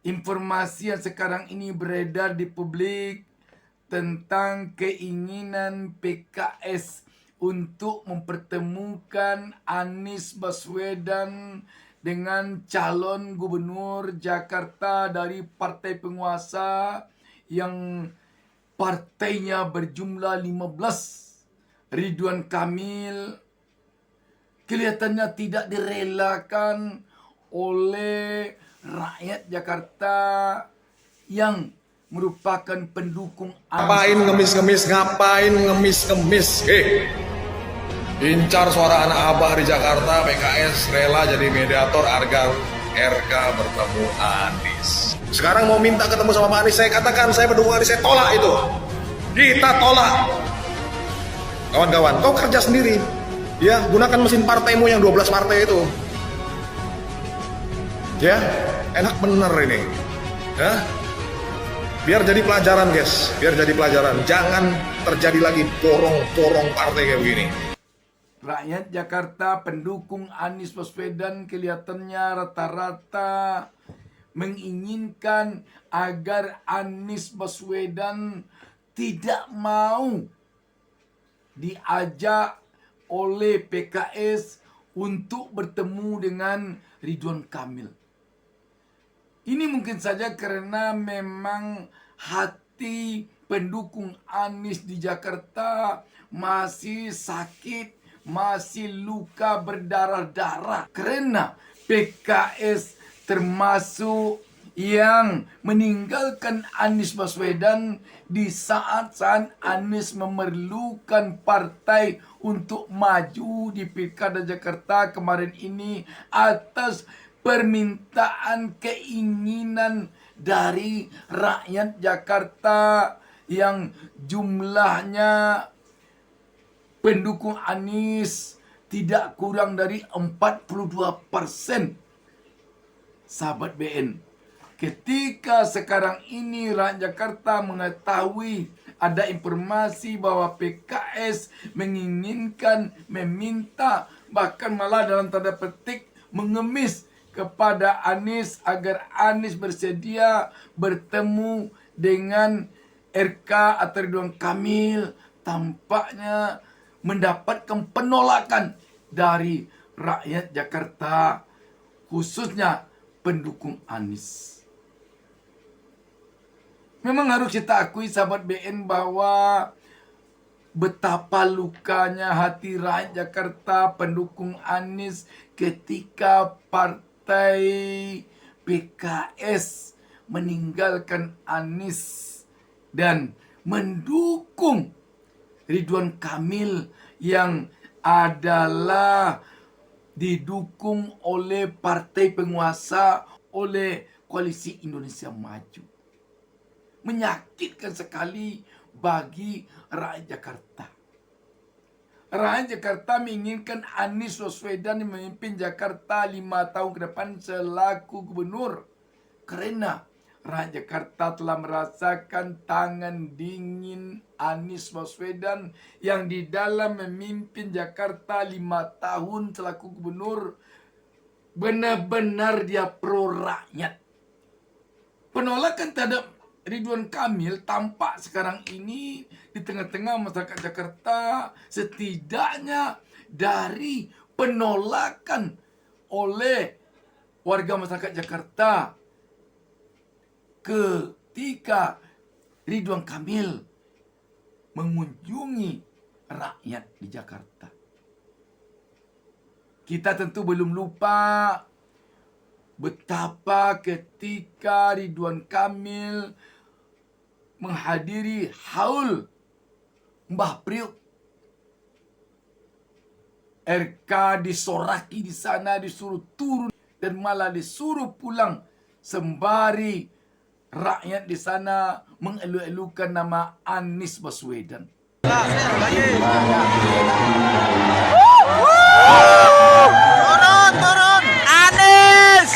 informasi yang sekarang ini beredar di publik tentang keinginan PKS untuk mempertemukan Anies Baswedan dengan calon gubernur Jakarta dari partai penguasa yang partainya berjumlah 15, Ridwan Kamil, kelihatannya tidak direlakan oleh rakyat Jakarta yang merupakan pendukung Ngapain ngemis-ngemis, incar suara anak abah di Jakarta. PKS rela jadi mediator agar RK bertemu Anies. Sekarang mau minta ketemu sama Pak Anies, saya katakan saya pendukung Anies, saya tolak itu. Kita tolak. Kawan-kawan, kau kerja sendiri. Ya, gunakan mesin partaimu yang 12 partai itu. Ya, enak bener ini. Ya, biar jadi pelajaran guys, biar jadi pelajaran. Jangan terjadi lagi borong-borong partai kayak begini. Rakyat Jakarta pendukung Anies Baswedan kelihatannya rata-rata menginginkan agar Anies Baswedan tidak mau diajak oleh PKS untuk bertemu dengan Ridwan Kamil. Ini mungkin saja karena memang hati pendukung Anies di Jakarta masih sakit, masih luka berdarah-darah. Karena PKS termasuk yang meninggalkan Anies Baswedan di saat-saat Anies memerlukan partai untuk maju di Pilkada Jakarta kemarin ini atas permintaan keinginan dari rakyat Jakarta yang jumlahnya pendukung Anies tidak kurang dari 42%. Sahabat BN, ketika sekarang ini rakyat Jakarta mengetahui ada informasi bahwa PKS menginginkan, meminta, bahkan malah dalam tanda petik mengemis kepada Anies agar Anies bersedia bertemu dengan RK atau Ridwan Kamil, tampaknya mendapatkan penolakan dari rakyat Jakarta, khususnya pendukung Anies. Memang harus kita akui sahabat BN bahwa betapa lukanya hati rakyat Jakarta pendukung Anies ketika partai PKS meninggalkan Anies dan mendukung Ridwan Kamil yang adalah didukung oleh partai penguasa, oleh Koalisi Indonesia Maju. Menyakitkan sekali bagi rakyat Jakarta. Rakyat Jakarta menginginkan Anies Baswedan memimpin Jakarta 5 tahun ke depan selaku gubernur. Karena rakyat Jakarta telah merasakan tangan dingin Anies Baswedan yang di dalam memimpin Jakarta 5 tahun selaku gubernur benar-benar dia pro rakyat. Penolakan terhadap Ridwan Kamil tampak sekarang ini di tengah-tengah masyarakat Jakarta, setidaknya dari penolakan oleh warga masyarakat Jakarta ketika Ridwan Kamil mengunjungi rakyat di Jakarta. Kita tentu belum lupa betapa ketika Ridwan Kamil menghadiri haul Mbah Priok, RK disoraki di sana, disuruh turun dan malah disuruh pulang sembari rakyat di sana mengelu-elukan nama Anies Baswedan. Turun, Anies.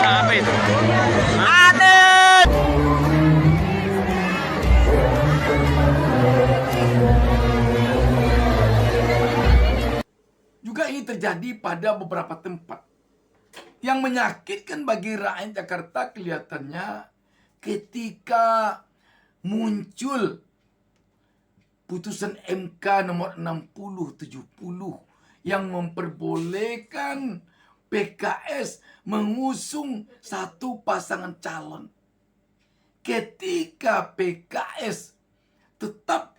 Siapa itu? Anies. Juga ini terjadi pada beberapa tempat. Yang menyakitkan bagi rakyat Jakarta kelihatannya ketika muncul putusan MK nomor 60/70 yang memperbolehkan PKS mengusung satu pasangan calon. Ketika PKS tetap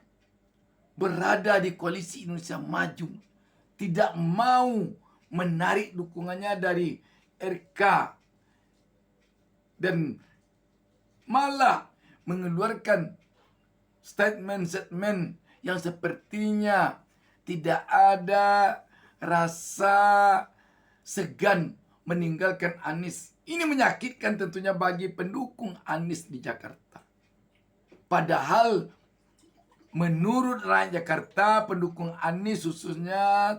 berada di koalisi Indonesia Maju, tidak mau menarik dukungannya dari RK dan malah mengeluarkan statement-statement yang sepertinya tidak ada rasa segan meninggalkan Anies. Ini menyakitkan tentunya bagi pendukung Anies di Jakarta. Padahal menurut rakyat Jakarta, pendukung Anies khususnya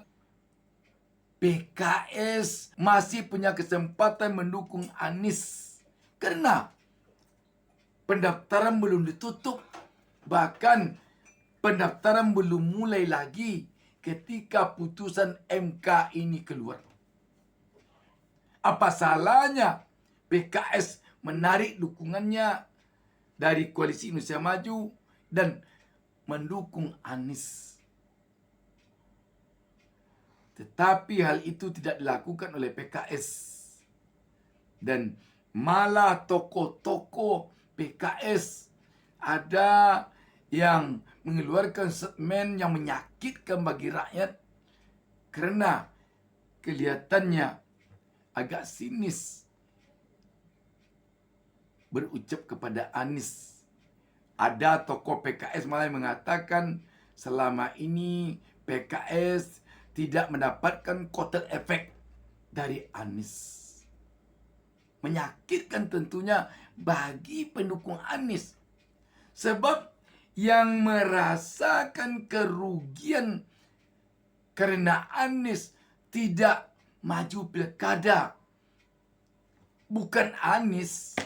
PKS masih punya kesempatan mendukung Anies. Karena pendaftaran belum ditutup. Bahkan pendaftaran belum mulai lagi ketika putusan MK ini keluar. Apa salahnya PKS menarik dukungannya dari koalisi Indonesia Maju dan mendukung Anies? Tetapi hal itu tidak dilakukan oleh PKS. Dan malah tokoh-tokoh PKS ada yang mengeluarkan statement yang menyakitkan bagi rakyat karena kelihatannya agak sinis berucap kepada Anies. Ada tokoh PKS malah yang mengatakan selama ini PKS tidak mendapatkan kotel efek dari Anies. Menyakitkan tentunya bagi pendukung Anies. Sebab yang merasakan kerugian karena Anies tidak maju pilkada bukan Anies.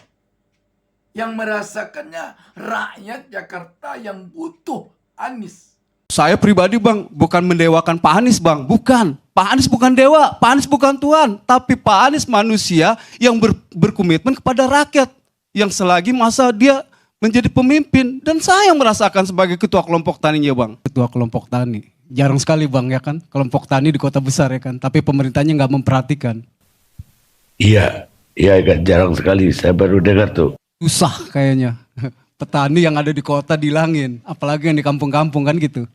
Yang merasakannya rakyat Jakarta yang butuh Anies. Saya pribadi bang, bukan mendewakan Pak Anies bang, bukan. Pak Anies bukan dewa, Pak Anies bukan Tuhan. Tapi Pak Anies manusia yang berkomitmen kepada rakyat. Yang selagi masa dia menjadi pemimpin. Dan saya merasakan sebagai ketua kelompok taninya bang. Ketua kelompok tani, jarang sekali bang ya kan, kelompok tani di kota besar ya kan. Tapi pemerintahnya nggak memperhatikan. Iya jarang sekali, saya baru dengar tuh. Susah kayaknya. Petani yang ada di kota dilangin, apalagi yang di kampung-kampung kan gitu.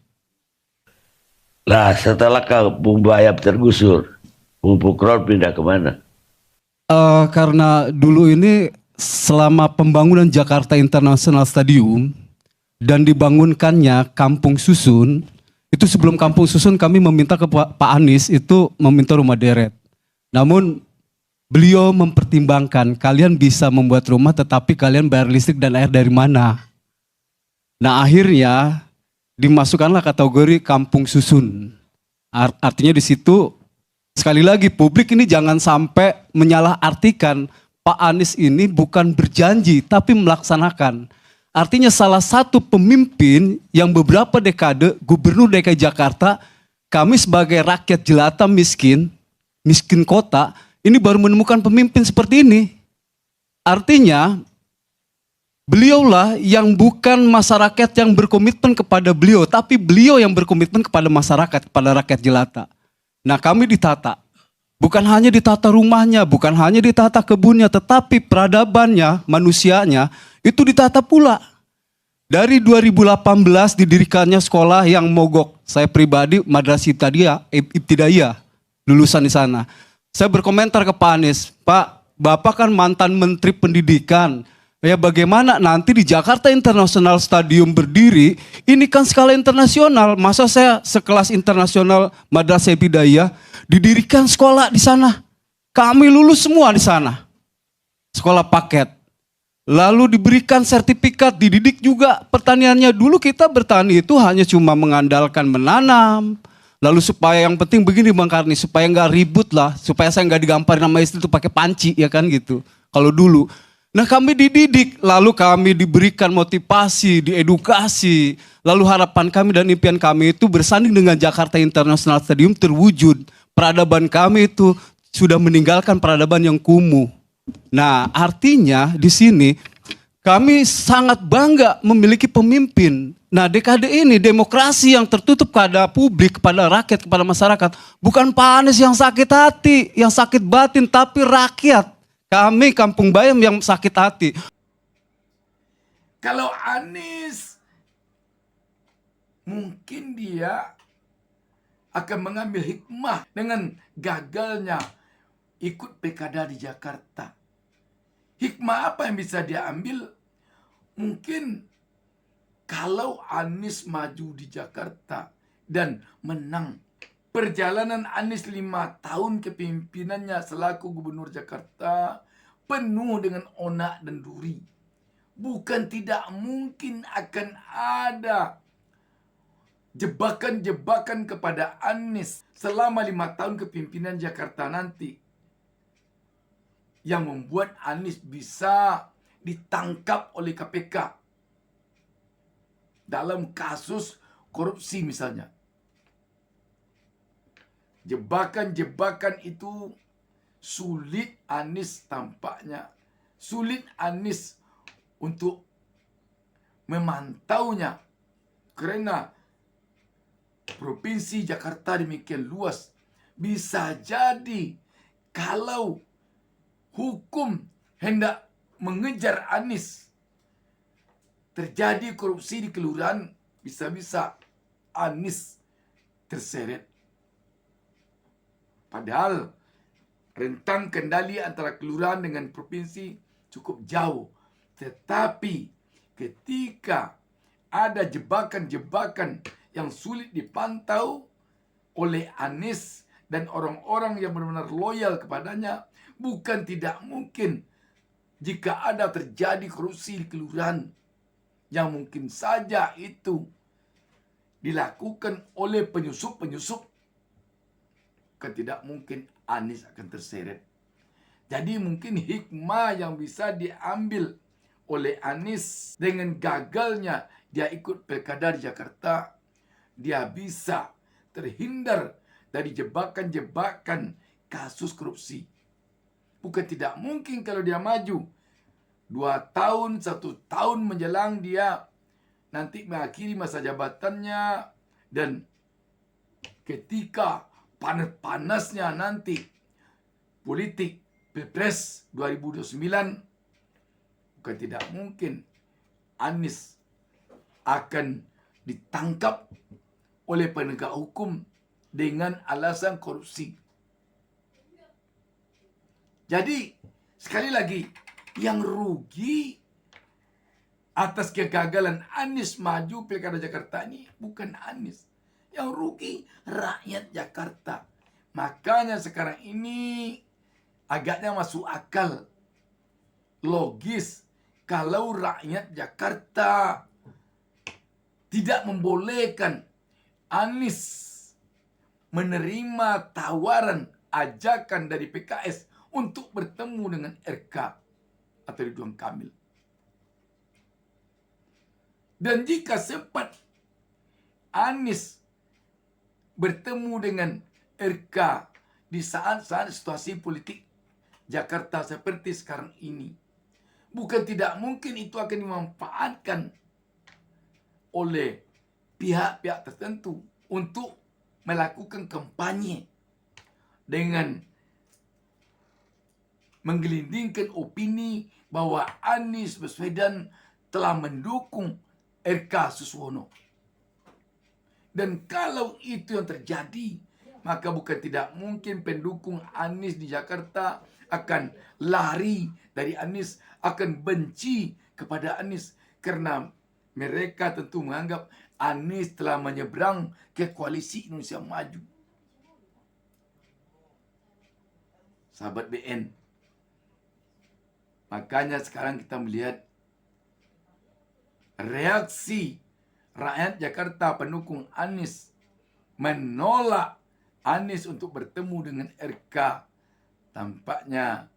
Lah setelah Kampung Bayam tergusur, Pupuk Ron pindah kemana? Karena dulu ini selama pembangunan Jakarta International Stadium dan dibangunkannya Kampung Susun, itu sebelum Kampung Susun kami meminta ke Pak Anies itu meminta rumah deret. Namun beliau mempertimbangkan kalian bisa membuat rumah tetapi kalian bayar listrik dan air dari mana? Nah akhirnya dimasukkanlah kategori Kampung Susun. Artinya di situ sekali lagi publik ini jangan sampai menyalahartikan Pak Anies ini bukan berjanji tapi melaksanakan. Artinya salah satu pemimpin yang beberapa dekade gubernur DKI Jakarta, kami sebagai rakyat jelata miskin kota, ini baru menemukan pemimpin seperti ini. Artinya beliaulah yang bukan masyarakat yang berkomitmen kepada beliau, tapi beliau yang berkomitmen kepada masyarakat, kepada rakyat jelata. Nah kami ditata, bukan hanya ditata rumahnya, bukan hanya ditata kebunnya, tetapi peradabannya, manusianya, itu ditata pula. Dari 2018 didirikannya sekolah yang mogok. Saya pribadi Madrasah Ibtidaiyah, lulusan di sana. Saya berkomentar ke Pak Anies, Pak, Bapak kan mantan Menteri Pendidikan. Ya bagaimana nanti di Jakarta International Stadium berdiri, ini kan skala internasional. Masa saya sekelas internasional Madrasah Ibtidaiyah didirikan sekolah di sana. Kami lulus semua di sana. Sekolah paket. Lalu diberikan sertifikat, dididik juga pertaniannya. Dulu kita bertani itu hanya cuma mengandalkan menanam. Lalu supaya yang penting begini Bang Karni, supaya nggak ribut lah, supaya saya nggak digamparin sama istri itu pakai panci ya kan gitu. Kalau dulu. Nah kami dididik, lalu kami diberikan motivasi, diedukasi. Lalu harapan kami dan impian kami itu bersanding dengan Jakarta International Stadium terwujud. Peradaban kami itu sudah meninggalkan peradaban yang kumuh. Nah, artinya di sini kami sangat bangga memiliki pemimpin. Nah, dekade ini demokrasi yang tertutup kepada publik, kepada rakyat, kepada masyarakat. Bukan Pak Anies yang sakit hati, yang sakit batin, tapi rakyat. Kami Kampung Bayam yang sakit hati. Kalau Anies, mungkin dia akan mengambil hikmah dengan gagalnya ikut pilkada di Jakarta. Hikmah apa yang bisa dia ambil? Mungkin kalau Anies maju di Jakarta dan menang, perjalanan Anies 5 tahun kepemimpinannya selaku gubernur Jakarta penuh dengan onak dan duri. Bukan tidak mungkin akan ada jebakan-jebakan kepada Anies selama 5 tahun kepemimpinan Jakarta nanti, yang membuat Anies bisa ditangkap oleh KPK dalam kasus korupsi misalnya. Jebakan-jebakan itu sulit Anies tampaknya. Sulit Anies untuk memantaunya. Karena Provinsi Jakarta demikian luas. Bisa jadi kalau hukum hendak mengejar Anies, terjadi korupsi di kelurahan, bisa-bisa Anies terseret. Padahal rentang kendali antara kelurahan dengan provinsi cukup jauh. Tetapi ketika ada jebakan-jebakan yang sulit dipantau oleh Anies dan orang-orang yang benar-benar loyal kepadanya, bukan tidak mungkin jika ada terjadi korupsi di kelurahan yang mungkin saja itu dilakukan oleh penyusup-penyusup, kan tidak mungkin Anies akan terseret. Jadi mungkin hikmah yang bisa diambil oleh Anies dengan gagalnya dia ikut pilkada di Jakarta, dia bisa terhindar dari jebakan-jebakan kasus korupsi. Bukan tidak mungkin kalau dia maju 2 tahun, 1 tahun menjelang dia nanti mengakhiri masa jabatannya, dan ketika panas-panasnya nanti politik Pilpres 2029, bukan tidak mungkin Anies akan ditangkap oleh penegak hukum dengan alasan korupsi. Jadi, sekali lagi, yang rugi atas kegagalan Anies maju pilkada Jakarta ini bukan Anies. Yang rugi rakyat Jakarta. Makanya sekarang ini agaknya masuk akal, logis, kalau rakyat Jakarta tidak membolehkan Anies menerima tawaran ajakan dari PKS untuk bertemu dengan RK atau Ridwan Kamil. Dan jika sempat Anies bertemu dengan RK di saat-saat situasi politik Jakarta seperti sekarang ini, bukan tidak mungkin itu akan dimanfaatkan oleh pihak-pihak tertentu untuk melakukan kampanye dengan menggelindingkan opini bahwa Anies Baswedan telah mendukung RK Suswono. Dan kalau itu yang terjadi, maka bukan tidak mungkin pendukung Anies di Jakarta akan lari dari Anies, akan benci kepada Anies, karena mereka tentu menganggap Anies telah menyeberang ke koalisi Indonesia Maju. Sahabat BN, makanya sekarang kita melihat reaksi rakyat Jakarta pendukung Anies menolak Anies untuk bertemu dengan RK tampaknya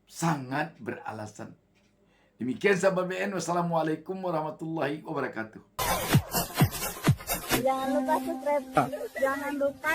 sangat beralasan. Demikian sahabat BN, wassalamualaikum warahmatullahi wabarakatuh. Jangan lupa subscribe, jangan lupa